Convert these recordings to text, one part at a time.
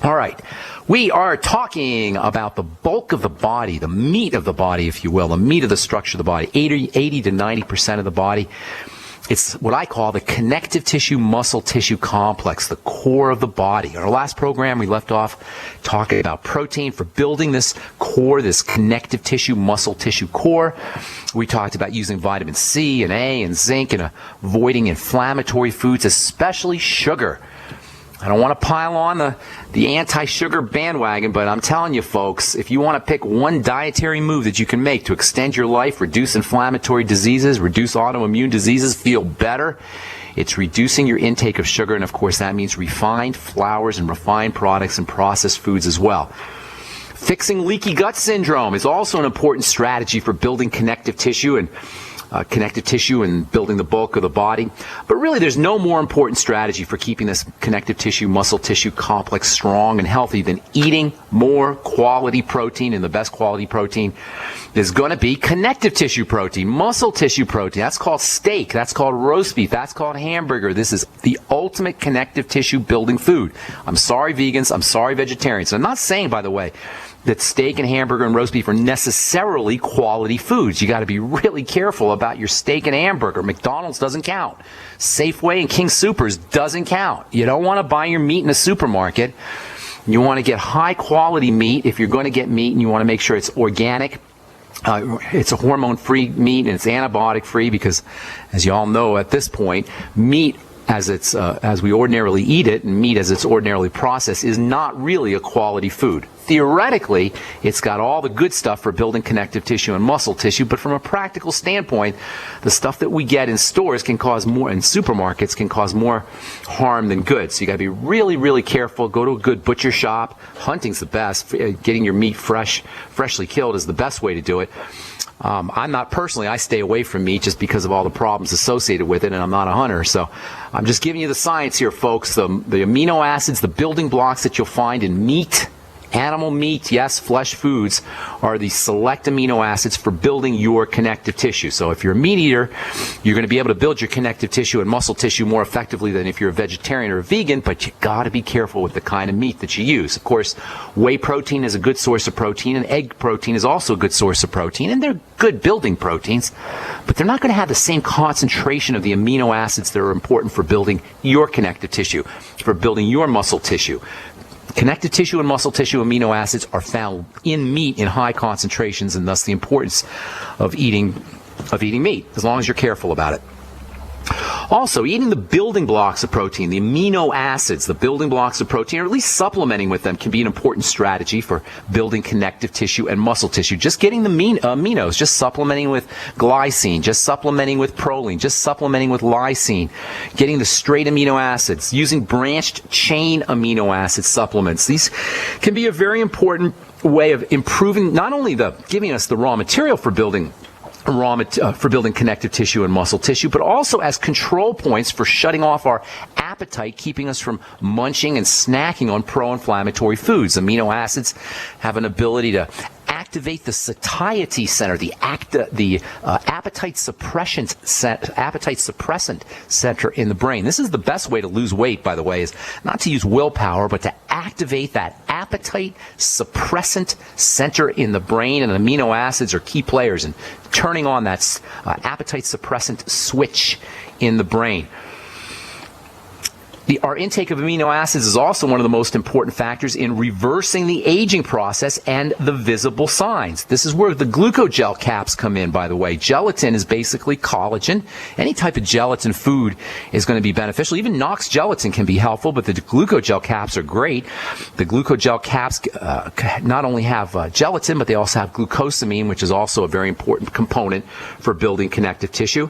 All right, we are talking about the bulk of the body, the meat of the body, if you will, the meat of the structure of the body, 80 to 90% of the body. It's what I call the connective tissue muscle tissue complex, the core of the body. In our last program, we left off talking about protein for building this core, this connective tissue muscle tissue core. We talked about using vitamin C and A and zinc and avoiding inflammatory foods, especially sugar. I don't want to pile on the anti-sugar bandwagon, but I'm telling you folks, if you want to pick one dietary move that you can make to extend your life, reduce inflammatory diseases, reduce autoimmune diseases, feel better, it's reducing your intake of sugar, and of course that means refined flours and refined products and processed foods as well. Fixing leaky gut syndrome is also an important strategy for building connective tissue and building the bulk of the body. But really, there's no more important strategy for keeping this connective tissue, muscle tissue complex strong and healthy than eating more quality protein. And the best quality protein is going to be connective tissue protein, muscle tissue protein. That's called steak. That's called roast beef. That's called hamburger. This is the ultimate connective tissue building food. I'm sorry, vegans. I'm sorry, vegetarians. I'm not saying, by the way, that steak and hamburger and roast beef are necessarily quality foods. You got to be really careful about your steak and hamburger. McDonald's doesn't count. Safeway and King Soopers doesn't count. You don't want to buy your meat in a supermarket. You want to get high quality meat if you're going to get meat, and you want to make sure it's organic. It's a hormone-free meat and it's antibiotic-free because, as you all know at this point, meat as we ordinarily eat it, and meat as it's ordinarily processed, is not really a quality food. Theoretically, it's got all the good stuff for building connective tissue and muscle tissue, but from a practical standpoint, the stuff that we get in stores can cause more, in supermarkets, can cause more harm than good. So you got to be really, really careful. Go to a good butcher shop. Hunting's the best. Getting your meat freshly killed is the best way to do it. I'm not personally, I stay away from meat just because of all the problems associated with it, and I'm not a hunter. So I'm just giving you the science here, folks. The amino acids, the building blocks that you'll find in meat, animal meat, yes, flesh foods, are the select amino acids for building your connective tissue. So if you're a meat eater, you're going to be able to build your connective tissue and muscle tissue more effectively than if you're a vegetarian or a vegan, but you got to be careful with the kind of meat that you use. Of course, whey protein is a good source of protein, and egg protein is also a good source of protein, and they're good building proteins, but they're not going to have the same concentration of the amino acids that are important for building your connective tissue, for building your muscle tissue. Connective tissue and muscle tissue amino acids are found in meat in high concentrations, and thus the importance of eating meat, as long as you're careful about it. Also, eating the building blocks of protein, the amino acids, the building blocks of protein, or at least supplementing with them, can be an important strategy for building connective tissue and muscle tissue. Just getting the aminos, just supplementing with glycine, just supplementing with proline, just supplementing with lysine, getting the straight amino acids, using branched chain amino acid supplements. These can be a very important way of improving, not only giving us the raw material for building connective tissue and muscle tissue, but also as control points for shutting off our appetite, keeping us from munching and snacking on pro-inflammatory foods. Amino acids have an ability to activate the satiety center, the appetite suppressant center in the brain. This is the best way to lose weight, by the way, is not to use willpower, but to activate that appetite suppressant center in the brain, and amino acids are key players in turning on that appetite suppressant switch in the brain. Our intake of amino acids is also one of the most important factors in reversing the aging process and the visible signs. This is where the glucogel caps come in, by the way. Gelatin is basically collagen. Any type of gelatin food is going to be beneficial. Even Knox gelatin can be helpful, but the glucogel caps are great. The glucogel caps not only have gelatin, but they also have glucosamine, which is also a very important component for building connective tissue.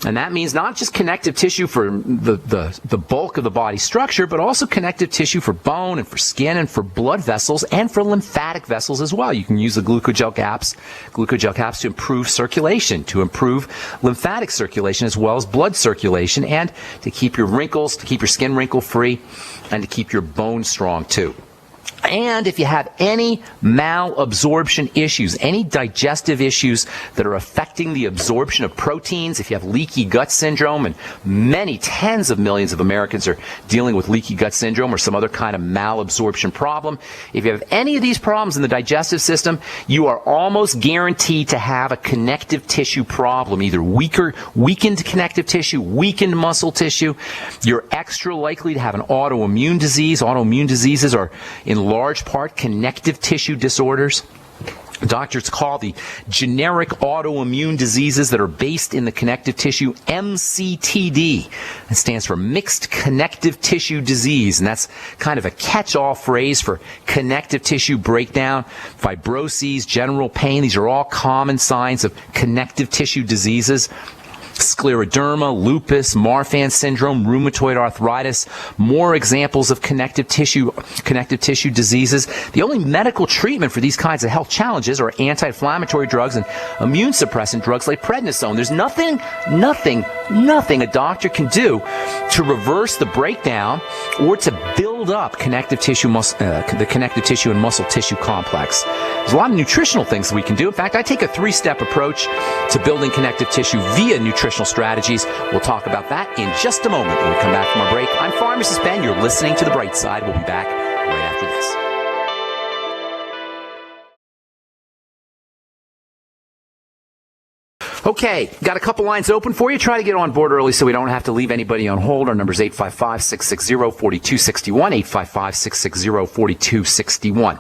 And that means not just connective tissue for the bulk of the body structure, but also connective tissue for bone and for skin and for blood vessels and for lymphatic vessels as well. You can use the glucogel caps to improve circulation, to improve lymphatic circulation as well as blood circulation, and to keep your wrinkles, to keep your skin wrinkle free, and to keep your bones strong too. And if you have any malabsorption issues, any digestive issues that are affecting the absorption of proteins, if you have leaky gut syndrome, and many tens of millions of Americans are dealing with leaky gut syndrome or some other kind of malabsorption problem, if you have any of these problems in the digestive system, you are almost guaranteed to have a connective tissue problem, either weakened connective tissue, weakened muscle tissue. You're extra likely to have an autoimmune disease. Autoimmune diseases are in large part connective tissue disorders. Doctors call the generic autoimmune diseases that are based in the connective tissue MCTD. It stands for mixed connective tissue disease, and that's kind of a catch-all phrase for connective tissue breakdown, fibroses, general pain. These are all common signs of connective tissue diseases. Scleroderma, lupus, Marfan syndrome, rheumatoid arthritis, more examples of connective tissue diseases. The only medical treatment for these kinds of health challenges are anti-inflammatory drugs and immune suppressant drugs like prednisone. There's nothing a doctor can do to reverse the breakdown or to build up connective tissue, the connective tissue and muscle tissue complex. There's a lot of nutritional things we can do. In fact, I take a 3-step approach to building connective tissue via nutritional strategies. We'll talk about that in just a moment when we come back from our break. I'm Pharmacist Ben. You're listening to The Bright Side. We'll be back right after this. Okay, got a couple lines open for you. Try to get on board early so we don't have to leave anybody on hold. Our number is 855-660-4261, 855-660-4261.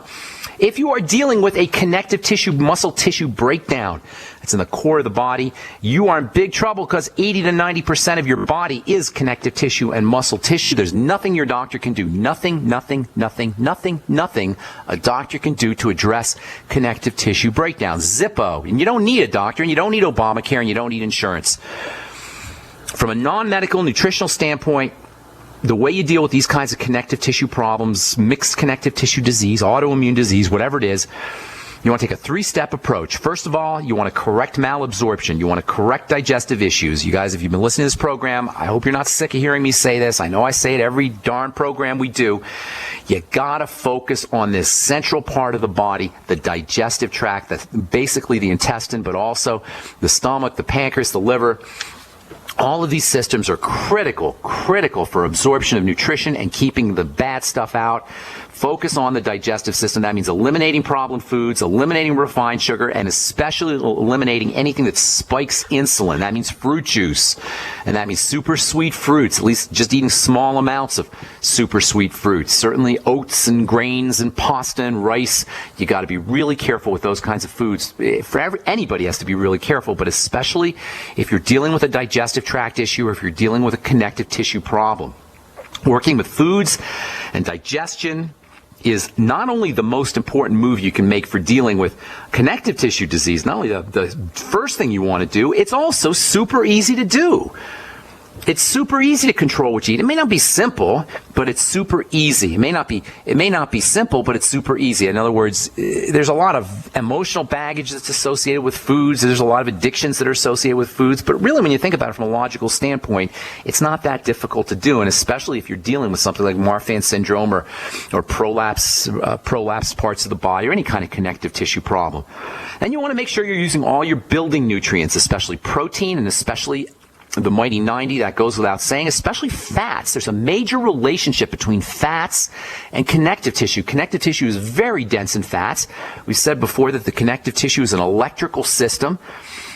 If you are dealing with a connective tissue, muscle tissue breakdown, it's in the core of the body, you are in big trouble because 80 to 90% of your body is connective tissue and muscle tissue. There's nothing your doctor can do, nothing a doctor can do to address connective tissue breakdown. Zippo. And you don't need a doctor, and you don't need Obamacare, and you don't need insurance. From a non-medical nutritional standpoint, the way you deal with these kinds of connective tissue problems, mixed connective tissue disease, autoimmune disease, whatever it is, you want to take a 3-step approach. First of all, you want to correct malabsorption. You want to correct digestive issues. You guys, if you've been listening to this program, I hope you're not sick of hearing me say this. I know I say it every darn program we do. You got to focus on this central part of the body, the digestive tract, that's basically the intestine, but also the stomach, the pancreas, the liver. All of these systems are critical for absorption of nutrition and keeping the bad stuff out. Focus on the digestive system. That means eliminating problem foods, eliminating refined sugar, and especially eliminating anything that spikes insulin. That means fruit juice, and that means super sweet fruits, at least just eating small amounts of super sweet fruits. Certainly oats and grains and pasta and rice. You got to be really careful with those kinds of foods. Anybody has to be really careful, but especially if you're dealing with a digestive tract issue or if you're dealing with a connective tissue problem. Working with foods and digestion is not only the most important move you can make for dealing with connective tissue disease, not only the first thing you want to do, it's also super easy to do. It's super easy to control what you eat. It may not be simple, but it's super easy. It may not be simple, but it's super easy. In other words, there's a lot of emotional baggage that's associated with foods. There's a lot of addictions that are associated with foods. But really, when you think about it from a logical standpoint, it's not that difficult to do. And especially if you're dealing with something like Marfan syndrome or prolapsed parts of the body or any kind of connective tissue problem. Then you want to make sure you're using all your building nutrients, especially protein and especially the mighty 90, that goes without saying, especially fats. There's a major relationship between fats and connective tissue. Connective tissue is very dense in fats. We said before that the connective tissue is an electrical system.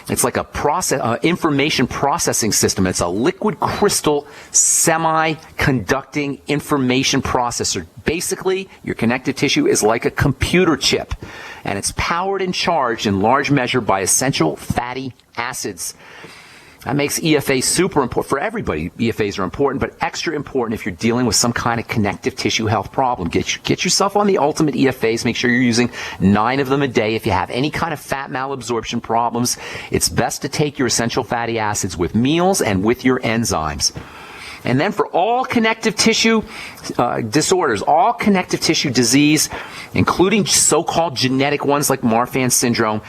It's like a information processing system. It's a liquid crystal semi-conducting information processor. Basically, your connective tissue is like a computer chip, and it's powered and charged in large measure by essential fatty acids. That makes EFA super important. For everybody, EFAs are important, but extra important if you're dealing with some kind of connective tissue health problem. Get yourself on the ultimate EFAs. Make sure you're using 9 of them a day. If you have any kind of fat malabsorption problems, it's best to take your essential fatty acids with meals and with your enzymes. And then for all connective tissue disorders, all connective tissue disease, including so-called genetic ones like Marfan syndrome,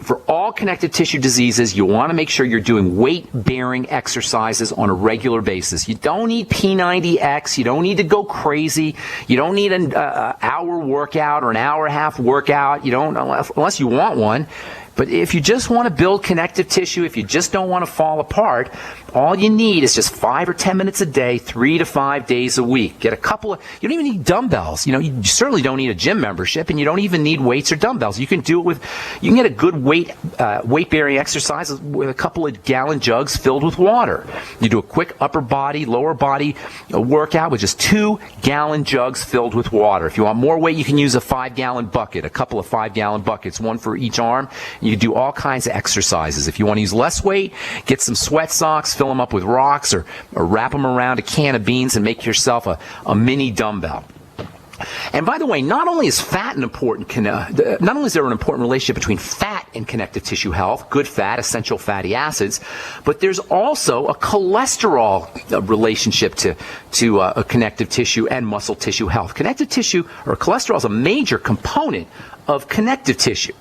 For all connective tissue diseases, you want to make sure you're doing weight-bearing exercises on a regular basis. You don't need P90X. You don't need to go crazy. You don't need an hour workout or an hour and a half workout. You don't, unless you want one. But if you just want to build connective tissue, if you just don't want to fall apart, all you need is just 5 or 10 minutes a day, 3 to 5 days a week. Get a couple of, you don't even need dumbbells. You certainly don't need a gym membership, and you don't even need weights or dumbbells. You can do it with, you can get a good weight-bearing exercise with a couple of gallon jugs filled with water. You do a quick upper body, lower body workout with just 2 gallon jugs filled with water. If you want more weight, you can use a 5-gallon bucket, a couple of 5-gallon buckets, one for each arm. You do all kinds of exercises. If you want to use less weight, get some sweat socks, fill them up with rocks, or wrap them around a can of beans and make yourself a mini dumbbell. And by the way, not only is fat an important, not only is there an important relationship between fat and connective tissue health, good fat, essential fatty acids, but there's also a cholesterol relationship to a connective tissue and muscle tissue health. Connective tissue, or cholesterol, is a major component of connective tissue.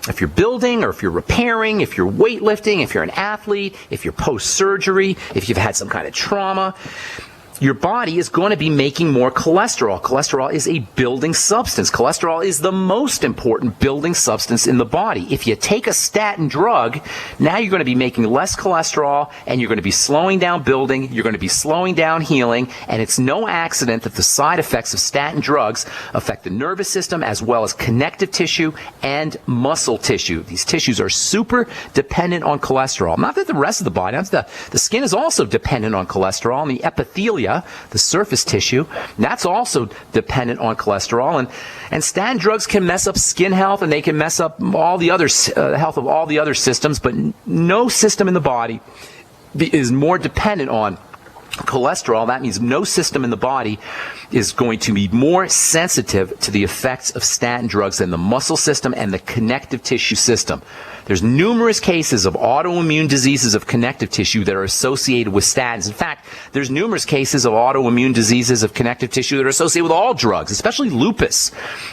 If you're building, or if you're repairing, if you're weightlifting, if you're an athlete, if you're post-surgery, if you've had some kind of trauma, your body is going to be making more cholesterol. Cholesterol is a building substance. Cholesterol is the most important building substance in the body. If you take a statin drug, now you're going to be making less cholesterol, and you're going to be slowing down building, you're going to be slowing down healing, and it's no accident that the side effects of statin drugs affect the nervous system as well as connective tissue and muscle tissue. These tissues are super dependent on cholesterol. Not that the rest of the body, the skin is also dependent on cholesterol, and the epithelium, the surface tissue, that's also dependent on cholesterol. And statin drugs can mess up skin health, and they can mess up all the other health of all the other systems, but no system in the body is more dependent on cholesterol. That means no system in the body is going to be more sensitive to the effects of statin drugs than the muscle system and the connective tissue system. There's numerous cases of autoimmune diseases of connective tissue that are associated with statins. In fact, there's numerous cases of autoimmune diseases of connective tissue that are associated with all drugs, especially lupus,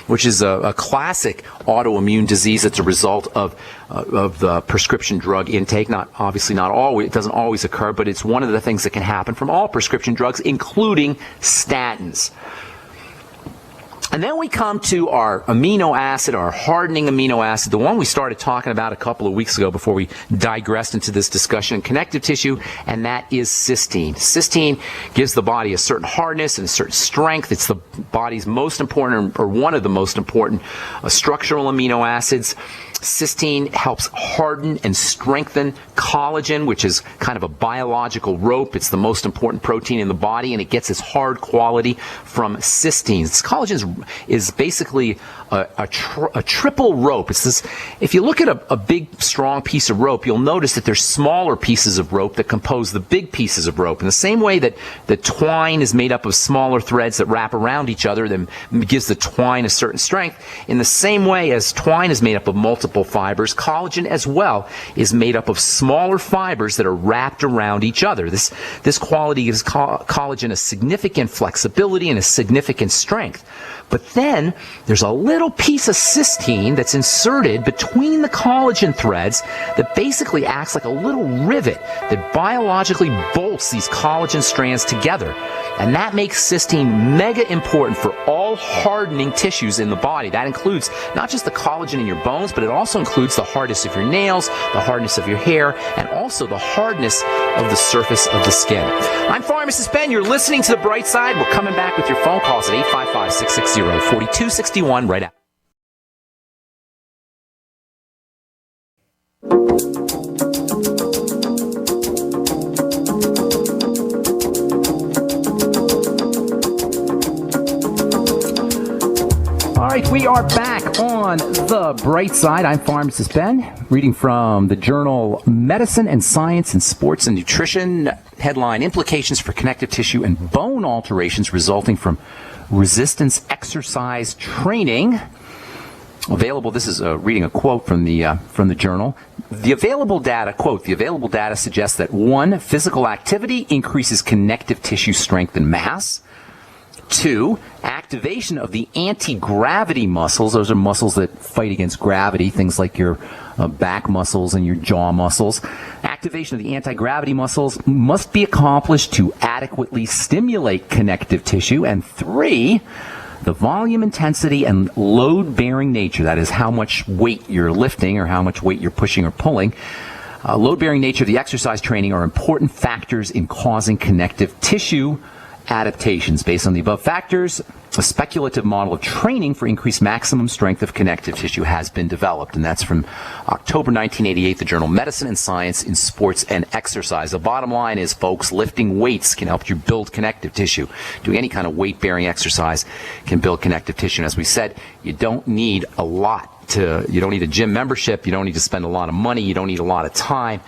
which is a classic autoimmune disease that's a result of the prescription drug intake. Obviously not always, it doesn't always occur, but it's one of the things that can happen from all prescription drugs, including statins. And then we come to our amino acid, our hardening amino acid, the one we started talking about a couple of weeks ago before we digressed into this discussion in connective tissue, and that is cysteine. Cysteine gives the body a certain hardness and a certain strength. It's the body's most important, or one of the most important structural amino acids. Cysteine helps harden and strengthen collagen, which is kind of a biological rope. It's the most important protein in the body, and it gets its hard quality from cysteine. Collagen is basically a triple rope. It's this. If you look at a big, strong piece of rope, you'll notice that there's smaller pieces of rope that compose the big pieces of rope. In the same way that the twine is made up of smaller threads that wrap around each other, that gives the twine a certain strength, in the same way as twine is made up of multiple fibers, collagen as well is made up of smaller fibers that are wrapped around each other. This quality gives collagen a significant flexibility and a significant strength. But then there's a little piece of cysteine that's inserted between the collagen threads that basically acts like a little rivet that biologically bolts these collagen strands together. And that makes cysteine mega important for all hardening tissues in the body. That includes not just the collagen in your bones, but it also includes the hardness of your nails, the hardness of your hair, and also the hardness of the surface of the skin. I'm Pharmacist Ben. You're listening to The Bright Side. We're coming back with your phone calls at 855-660-4261 right after. All right, we are back on The Bright Side. I'm Pharmacist Ben, reading from the journal Medicine and Science in Sports and Nutrition. Headline: Implications for connective tissue and bone alterations resulting from resistance exercise training. Available. This is reading a quote from the journal. The available data, quote, the available data suggests that 1, physical activity increases connective tissue strength and mass. 2, active activation of the anti-gravity muscles. Those are muscles that fight against gravity, things like your back muscles and your jaw muscles. Activation of the anti-gravity muscles must be accomplished to adequately stimulate connective tissue. And 3, the volume, intensity, and load-bearing nature, that is how much weight you're lifting or how much weight you're pushing or pulling, load-bearing nature of the exercise training are important factors in causing connective tissue adaptations. Based on the above factors, a speculative model of training for increased maximum strength of connective tissue has been developed, and that's from October 1988, the journal Medicine and Science in Sports and Exercise. The bottom line is, folks, lifting weights can help you build connective tissue. Doing any kind of weight-bearing exercise can build connective tissue. And as we said, you don't need a lot. You don't need a gym membership. You don't need to spend a lot of money. You don't need a lot of time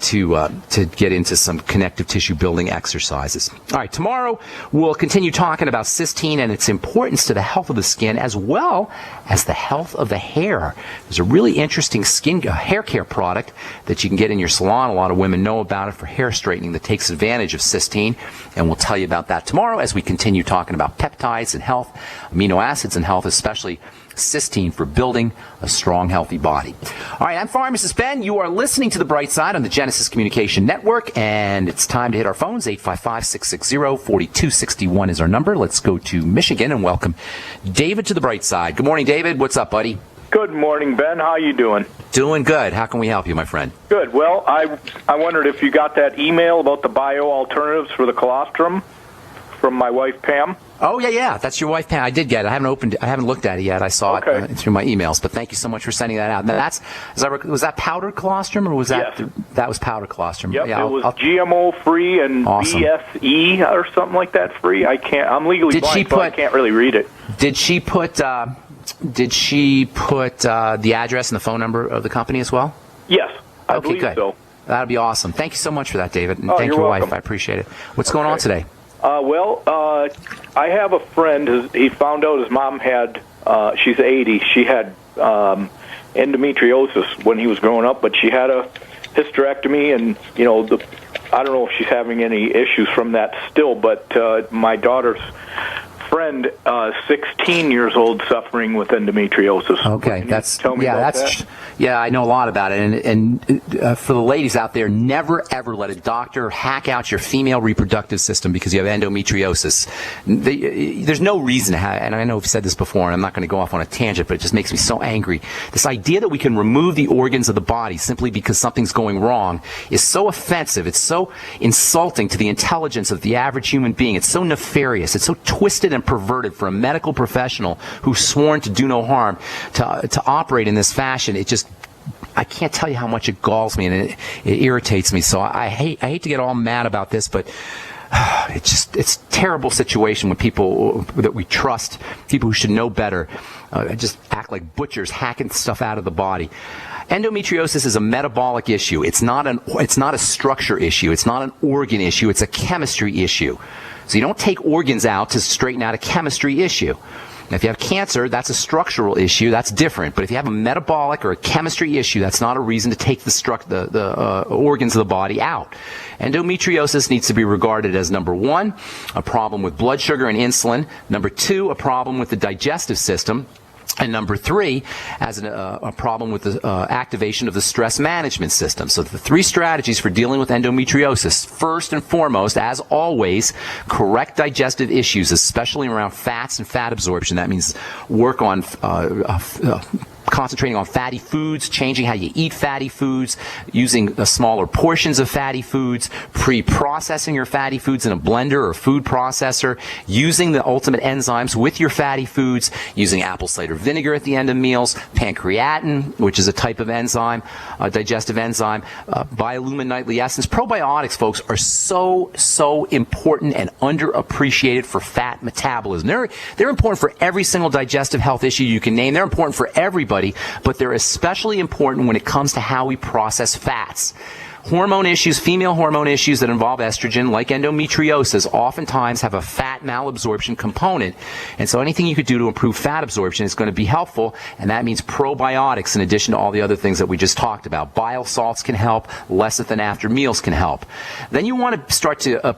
to get into some connective tissue building exercises. All right, tomorrow we'll continue talking about cysteine and its importance to the health of the skin as well as the health of the hair. There's a really interesting hair care product that you can get in your salon. A lot of women know about it for hair straightening that takes advantage of cysteine, and we'll tell you about that tomorrow as we continue talking about peptides and health, amino acids and health, especially cysteine for building a strong, healthy body. All right, I'm Pharmacist Ben. You are listening to The Bright Side on the Genesis Communication Network, and it's time to hit our phones. 855-660-4261 is our number. Let's go to Michigan and welcome David to The Bright Side. Good morning, David. What's up, buddy? Good morning, Ben. How you doing? Doing good. How can we help you, my friend? Good. Well, I wondered if you got that email about the bio alternatives for the colostrum from my wife, Pam. Oh, yeah. That's your wife, Pam. I did get it. I haven't looked at it yet. I saw it through my emails, but thank you so much for sending that out. Now, was that powdered colostrum, or was that? Yes. That was powdered colostrum. Yep, yeah, it was GMO-free and awesome. BSE or something like that free. I'm legally blind, so I can't really read it. Did she put the address and the phone number of the company as well? Yes, I okay, believe good. so. That'd be awesome. Thank you so much for that, David, and thank you're your welcome. wife. I appreciate it. What's going on today? I have a friend. He found out his mom had. She's 80. She had endometriosis when he was growing up, but she had a hysterectomy, and I don't know if she's having any issues from that still. But my daughter's friend, 16 years old, suffering with endometriosis. Okay, tell me about that? Yeah, I know a lot about it. And for the ladies out there, never ever let a doctor hack out your female reproductive system because you have endometriosis. There's no reason to have, and I know I've said this before, and I'm not going to go off on a tangent, but it just makes me so angry. This idea that we can remove the organs of the body simply because something's going wrong is so offensive. It's so insulting to the intelligence of the average human being. It's so nefarious. It's so twisted and perverted for a medical professional who's sworn to do no harm to operate in this fashion. I can't tell you how much it galls me and it irritates me. So I hate to get all mad about this, but it's a terrible situation when people that we trust, people who should know better, just act like butchers hacking stuff out of the body. Endometriosis is a metabolic issue. It's not a structure issue. It's not an organ issue. It's a chemistry issue. So you don't take organs out to straighten out a chemistry issue. Now, if you have cancer, that's a structural issue. That's different. But if you have a metabolic or a chemistry issue, that's not a reason to take the organs of the body out. Endometriosis needs to be regarded as, number one, a problem with blood sugar and insulin. Number two, a problem with the digestive system. And number three, as a problem with the activation of the stress management system. So the three strategies for dealing with endometriosis: first and foremost, as always, correct digestive issues, especially around fats and fat absorption. That means work on concentrating on fatty foods, changing how you eat fatty foods, using smaller portions of fatty foods, pre-processing your fatty foods in a blender or food processor, using the ultimate enzymes with your fatty foods, using apple cider vinegar at the end of meals, pancreatin, which is a type of enzyme, digestive enzyme, biolumin nightly essence. Probiotics, folks, are so important and underappreciated for fat metabolism. They're important for every single digestive health issue you can name. They're important for everybody, but they're especially important when it comes to how we process fats. Hormone issues, female hormone issues that involve estrogen, like endometriosis, oftentimes have a fat malabsorption component. And so anything you could do to improve fat absorption is going to be helpful, and that means probiotics in addition to all the other things that we just talked about. Bile salts can help. Lecithin after meals can help. Then you want to start to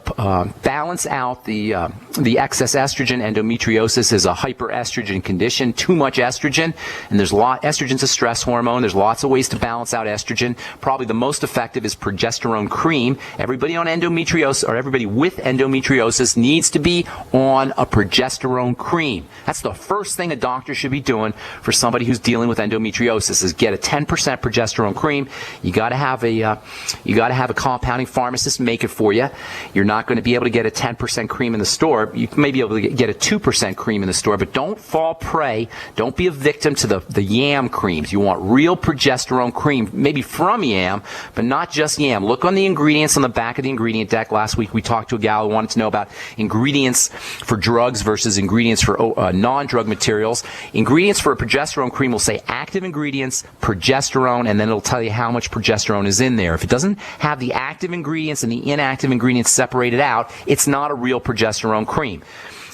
balance out the excess estrogen. Endometriosis is a hyperestrogen condition, too much estrogen, and estrogen's a stress hormone. There's lots of ways to balance out estrogen. Probably the most effective is progesterone cream. Everybody on endometriosis, or everybody with endometriosis, needs to be on a progesterone cream. That's the first thing a doctor should be doing for somebody who's dealing with endometriosis, is get a 10% progesterone cream. You got to have a compounding pharmacist make it for you. You're not going to be able to get a 10% cream in the store. You may be able to get a 2% cream in the store, but don't fall prey. Don't be a victim to the yam creams. You want real progesterone cream, maybe from yam, but not just yam. Look on the ingredients on the back of the ingredient deck. Last week we talked to a gal who wanted to know about ingredients for drugs versus ingredients for non-drug materials. Ingredients for a progesterone cream will say active ingredients, progesterone, and then it'll tell you how much progesterone is in there. If it doesn't have the active ingredients and the inactive ingredients separated out, it's not a real progesterone cream.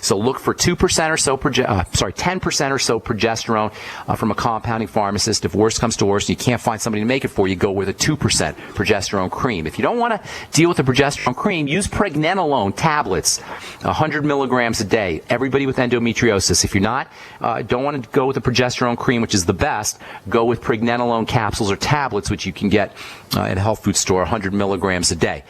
So look for 2% or so, 10% or so progesterone from a compounding pharmacist. If worse comes to worse, and you can't find somebody to make it for you, go with a 2% progesterone cream. If you don't want to deal with the progesterone cream, use pregnenolone tablets, 100 milligrams a day. Everybody with endometriosis. If you're not, don't want to go with the progesterone cream, which is the best, go with pregnenolone capsules or tablets, which you can get at a health food store, 100 milligrams a day.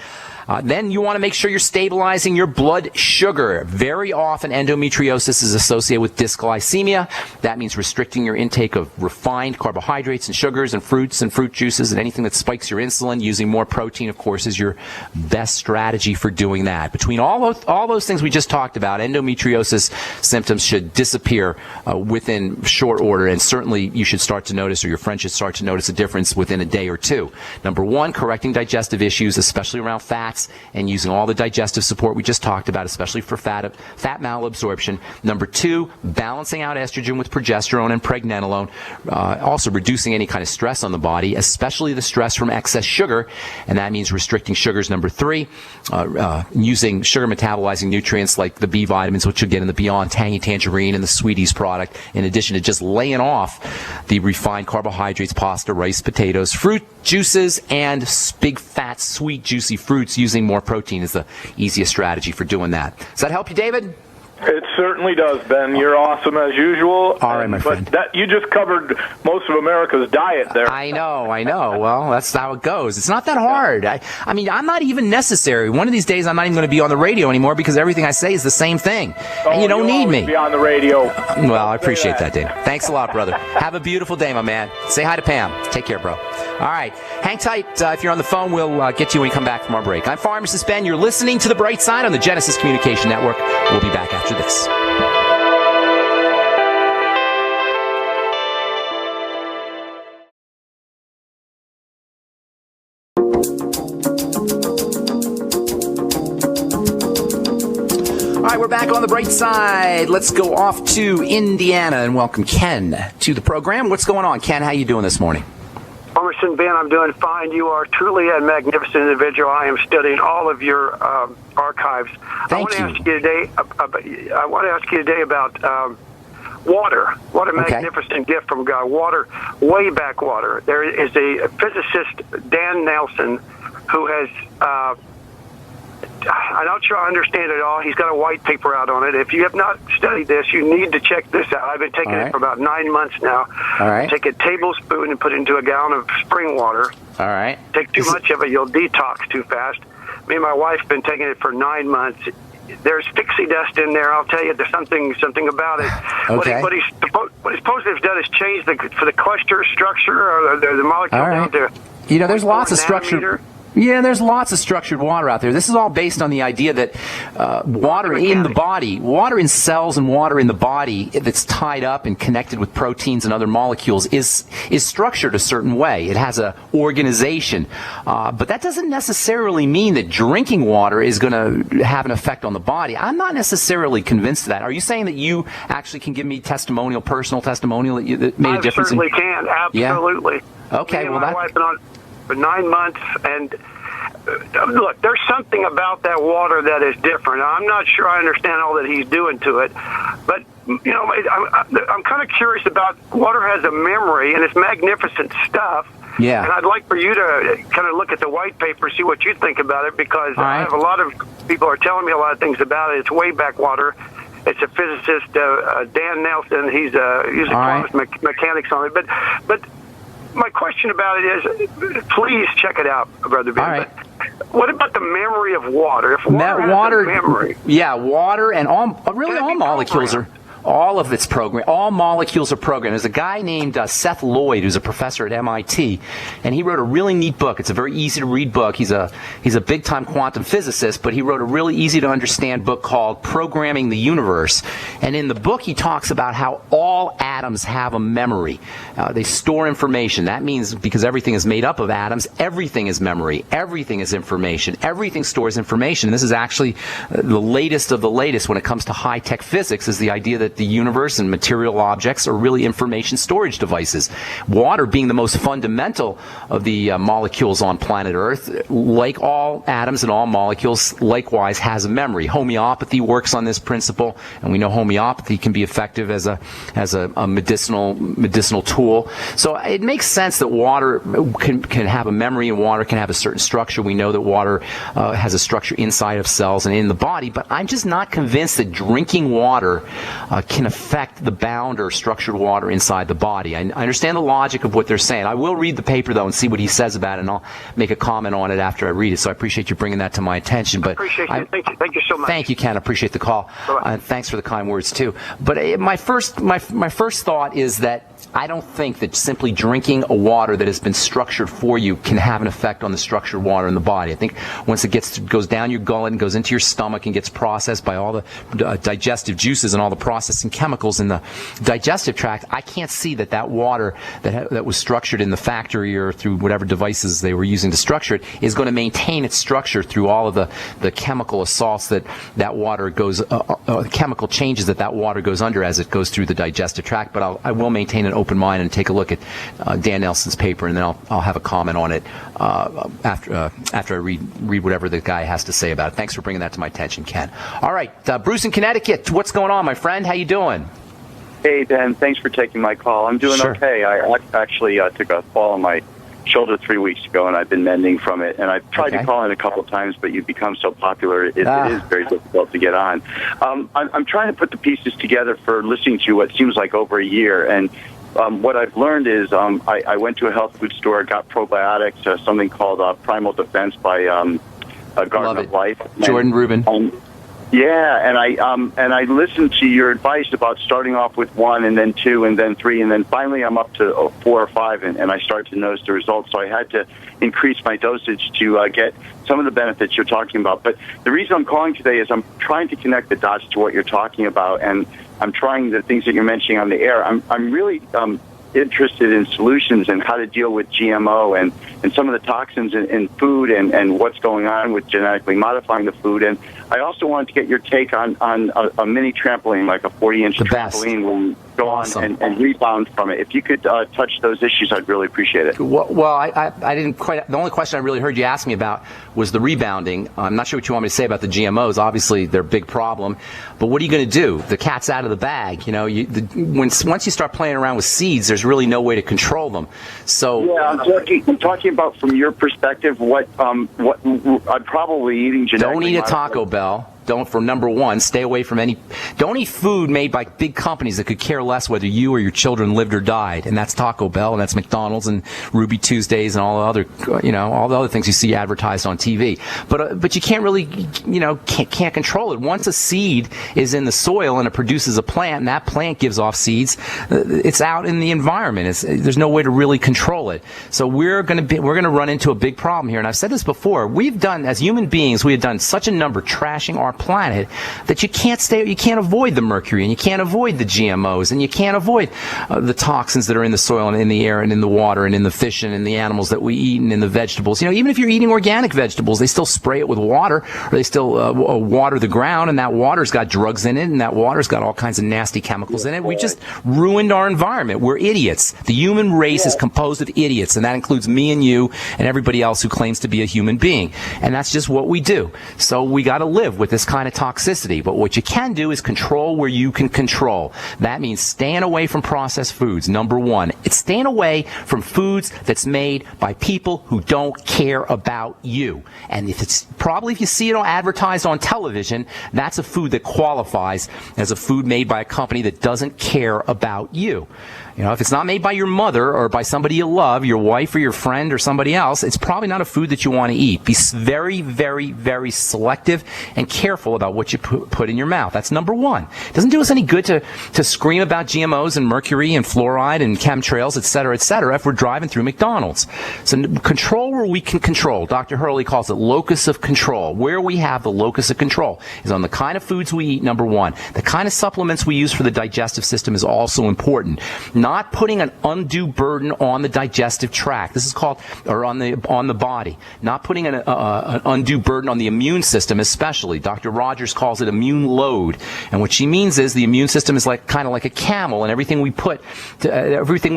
Then you want to make sure you're stabilizing your blood sugar. Very often, endometriosis is associated with dysglycemia. That means restricting your intake of refined carbohydrates and sugars and fruits and fruit juices and anything that spikes your insulin. Using more protein, of course, is your best strategy for doing that. Between all those things we just talked about, endometriosis symptoms should disappear within short order, and certainly you should start to notice, or your friend should start to notice, a difference within a day or two. Number one, correcting digestive issues, especially around fats, and using all the digestive support we just talked about, especially for fat malabsorption. Number two, balancing out estrogen with progesterone and pregnenolone, also reducing any kind of stress on the body, especially the stress from excess sugar, and that means restricting sugars. Number three, using sugar metabolizing nutrients like the B vitamins, which you'll get in the Beyond Tangy Tangerine and the Sweeties product, in addition to just laying off the refined carbohydrates, pasta, rice, potatoes, fruit juices, and big fat sweet juicy fruits. Using more protein is the easiest strategy for doing that. Does that help you, David? It certainly does, Ben. You're awesome as usual. All right, my friend. But you just covered most of America's diet there. I know. Well, that's how it goes. It's not that hard. I mean, I'm not even necessary. One of these days, I'm not even going to be on the radio anymore because everything I say is the same thing. And you don't need me. Be on the radio. Well, I appreciate that, Dave. Thanks a lot, brother. Have a beautiful day, my man. Say hi to Pam. Take care, bro. All right. Hang tight. If you're on the phone, we'll get to you when you come back from our break. I'm Pharmacist Ben. You're listening to The Bright Side on the Genesis Communication Network. We'll be back after this. All right, we're back on The Bright Side. Let's go off to Indiana and welcome Ken to the program. What's going on, Ken? How you doing this morning? Pharmacist Ben, I'm doing fine. You are truly a magnificent individual. I am studying all of your archives. Thank you. I want to ask you today about water. What a magnificent gift from God. Water, way back water. There is a physicist, Dan Nelson, who has... I'm not sure I understand it all. He's got a white paper out on it. If you have not studied this, you need to check this out. I've been taking it for about 9 months now. All right. Take a tablespoon and put it into a gallon of spring water. All right. Take too much of it, you'll detox too fast. Me and my wife have been taking it for 9 months. There's pixie dust in there. I'll tell you, there's something about it. Okay. What he's supposed to have done is change for the cluster structure or the molecule down to. You know, there's lots of structure. Yeah, there's lots of structured water out there. This is all based on the idea that water in the body, water in cells and water in the body that's tied up and connected with proteins and other molecules is structured a certain way. It has a organization. But that doesn't necessarily mean that drinking water is going to have an effect on the body. I'm not necessarily convinced of that. Are you saying that you actually can give me personal testimonial that made a difference? I certainly can. Absolutely. Yeah? Okay, Me and my wife for 9 months, and look, there's something about that water that is different. I'm not sure I understand all that he's doing to it, but I'm kind of curious about water has a memory, and it's magnificent stuff. Yeah. And I'd like for you to kind of look at the white paper, see what you think about it, because I have a lot of people are telling me a lot of things about it. It's way back water. It's a physicist, Dan Nelson. He's quantum mechanics on it. But my question about it is, please check it out, Brother Ben. All right. But what about the memory of water? If water has a memory. Yeah, water and all molecules are. All of its all molecules are programmed. There's a guy named Seth Lloyd, who's a professor at MIT, and he wrote a really neat book. It's a very easy to read book. He's a big time quantum physicist, but he wrote a really easy to understand book called Programming the Universe. And in the book, he talks about how all atoms have a memory. They store information. That means because everything is made up of atoms, everything is memory. Everything is information. Everything stores information. And this is actually the latest of the latest when it comes to high-tech physics, is the idea that the universe and material objects are really information storage devices. Water being the most fundamental of the molecules on planet Earth, like all atoms and all molecules, likewise has a memory. Homeopathy works on this principle, and we know homeopathy can be effective as a medicinal tool. So it makes sense that water can have a memory, and water can have a certain structure. We know that water has a structure inside of cells and in the body, but I'm just not convinced that drinking water can affect the bound or structured water inside the body. I understand the logic of what they're saying. I will read the paper, though, and see what he says about it, and I'll make a comment on it after I read it. So I appreciate you bringing that to my attention. But I appreciate it. Thank you so much. Thank you, Ken. I appreciate the call. Thanks for the kind words, too. But my first thought is that I don't think that simply drinking a water that has been structured for you can have an effect on the structured water in the body. I think once it goes down your gullet and goes into your stomach and gets processed by all the digestive juices and all the processing chemicals in the digestive tract, I can't see that water that was structured in the factory or through whatever devices they were using to structure it is going to maintain its structure through all of the chemical assaults that water goes, chemical changes that water goes under as it goes through the digestive tract. But I will maintain an open mind and take a look at Dan Nelson's paper, and then I'll have a comment on it after I read whatever the guy has to say about it. Thanks for bringing that to my attention, Ken. All right, Bruce in Connecticut, what's going on, my friend? How you doing? Hey, Ben. Thanks for taking my call. I'm doing okay. I actually took a fall on my shoulder 3 weeks ago, and I've been mending from it. And I've tried to call in a couple of times, but you've become so popular, it is very difficult to get on. I'm trying to put the pieces together for listening to what seems like over a year, and what I've learned is I went to a health food store, got probiotics, something called Primal Defense by Garden of Life. Jordan Rubin. Yeah, and I listened to your advice about starting off with 1 and then 2 and then 3, and then finally I'm up to 4 or 5, and I started to notice the results. So I had to increase my dosage to get some of the benefits you're talking about. But the reason I'm calling today is I'm trying to connect the dots to what you're talking about, and I'm trying the things that you're mentioning on the air. I'm really interested in solutions and how to deal with GMO and some of the toxins in food and what's going on with genetically modifying the food. And I also wanted to get your take on a mini trampoline, like a 40-inch trampoline where you go on and rebound from it. If you could touch those issues, I'd really appreciate it. Well, I didn't quite. The only question I really heard you ask me about was the rebounding. I'm not sure what you want me to say about the GMOs. Obviously, they're a big problem. But what are you going to do? The cat's out of the bag. You know, once you start playing around with seeds, there's really no way to control them. So yeah, I'm talking about from your perspective. What I'm probably eating genetically. Don't eat a Taco Bell. For number one, stay away from don't eat food made by big companies that could care less whether you or your children lived or died. And that's Taco Bell, and that's McDonald's and Ruby Tuesdays and all the other things you see advertised on TV. But you can't really, can't control it. Once a seed is in the soil and it produces a plant, and that plant gives off seeds, it's out in the environment. There's no way to really control it. So we're going to run into a big problem here. And I've said this before. As human beings, we have done such a number trashing our our planet that you can't avoid the mercury, and you can't avoid the GMOs, and you can't avoid the toxins that are in the soil and in the air and in the water and in the fish and in the animals that we eat and in the vegetables. Even if you're eating organic vegetables, they still spray it with water, or they still water the ground, and that water's got drugs in it, and that water's got all kinds of nasty chemicals in it. We just ruined our environment. We're idiots. The human race is composed of idiots, and that includes me and you and everybody else who claims to be a human being. And that's just what we do. So we got to live with this kind of toxicity. But what you can do is control where you can control. That means staying away from processed foods, number one. It's staying away from foods that's made by people who don't care about you. And if you see it advertised on television, that's a food that qualifies as a food made by a company that doesn't care about you. If it's not made by your mother or by somebody you love, your wife or your friend or somebody else, it's probably not a food that you want to eat. Be very, very, very selective and careful about what you put in your mouth. That's number one. It doesn't do us any good to scream about GMOs and mercury and fluoride and chemtrails, et cetera, if we're driving through McDonald's. So control where we can control. Dr. Hurley calls it locus of control. Where we have the locus of control is on the kind of foods we eat, number one. The kind of supplements we use for the digestive system is also important. Not putting an undue burden on the digestive tract. This is called, or on the body. Not putting an undue burden on the immune system, especially. Dr. Rogers calls it immune load. And what she means is the immune system is kind of like a camel, and everything we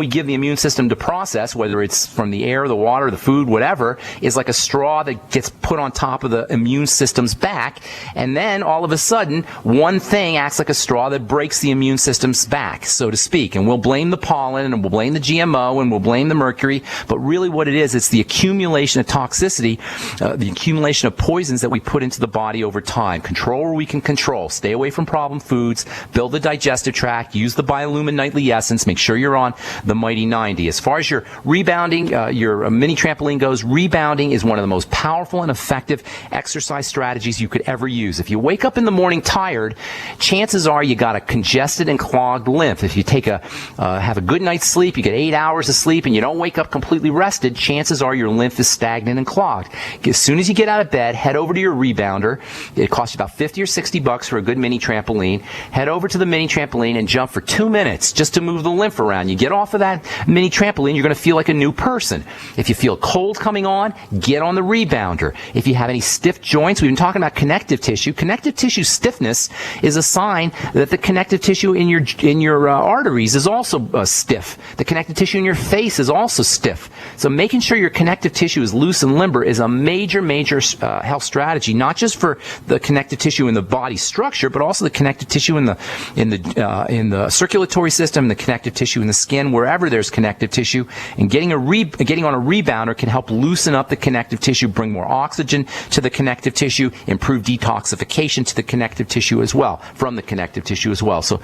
give the immune system to process, whether it's from the air, the water, the food, whatever, is like a straw that gets put on top of the immune system's back, and then all of a sudden, one thing acts like a straw that breaks the immune system's back, so to speak. And we'll blame the pollen, and we'll blame the GMO, and we'll blame the mercury, but really what it is, it's the accumulation of toxicity, the accumulation of poisons that we put into the body over time. Control where we can control. Stay away from problem foods, build the digestive tract, use the Biolumin Nightly Essence, make sure you're on the Mighty 90. As far as your rebounding, your mini trampoline goes, rebounding is one of the most powerful and effective exercise strategies you could ever use. If you wake up in the morning tired, chances are you got a congested and clogged lymph. If you have a good night's sleep, you get 8 hours of sleep, and you don't wake up completely rested, chances are your lymph is stagnant and clogged. As soon as you get out of bed, head over to your rebounder. It costs you about $50 or $60 for a good mini trampoline. Head over to the mini trampoline and jump for 2 minutes just to move the lymph around. You get off of that mini trampoline, you're going to feel like a new person. If you feel cold coming on, get on the rebounder. If you have any stiff joints, we've been talking about connective tissue. Connective tissue stiffness is a sign that the connective tissue in your arteries is also stiff. The connective tissue in your face is also stiff. So making sure your connective tissue is loose and limber is a major health strategy, not just for the connective tissue in the body structure, but also the connective tissue in the circulatory system, the connective tissue in the skin, wherever there's connective tissue. And getting on a rebounder can help loosen up the connective tissue, bring more oxygen to the connective tissue, improve detoxification to the connective tissue as well, from the connective tissue as well. So,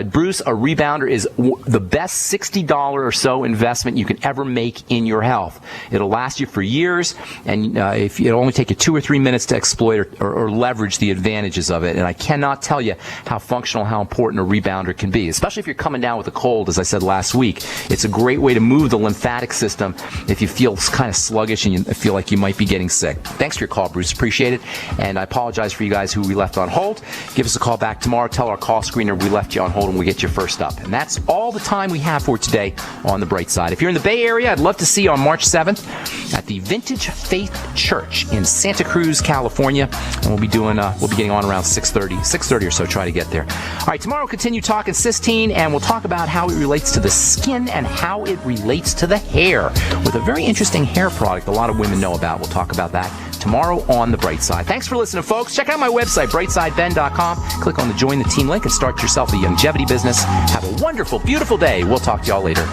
Bruce, a rebounder is the best $60 or so investment you can ever make in your health. It'll last you for years, and if it'll only take you 2 or 3 minutes to exploit or leverage the advantages of it. And I cannot tell you how functional, how important a rebounder can be, especially if you're coming down with a cold, as I said last week. It's a great way to move the lymphatic system if you feel kind of sluggish and you feel like you might be getting sick. Thanks for your call, Bruce. Appreciate it. And I apologize for you guys who we left on hold. Give us a call back tomorrow. Tell our call screener we left you on hold and we'll get you first up. And that's all the time we have for today on The Bright Side. If you're in the Bay Area, I'd love to see you on March 7th at the Vintage Faith Church in Santa Cruz, California. And we'll be getting on around 6:30 or so. Try to get there. All right, tomorrow we'll continue talking cysteine, and we'll talk about how it relates to the skin and how it relates to the hair with a very interesting hair product a lot of women know about. We'll talk about that tomorrow on The Bright Side. Thanks for listening, folks. Check out my website, brightsideben.com. Click on the Join the Team link and start yourself a longevity business. Have a wonderful, beautiful day. We'll talk to y'all later.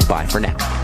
Bye for now.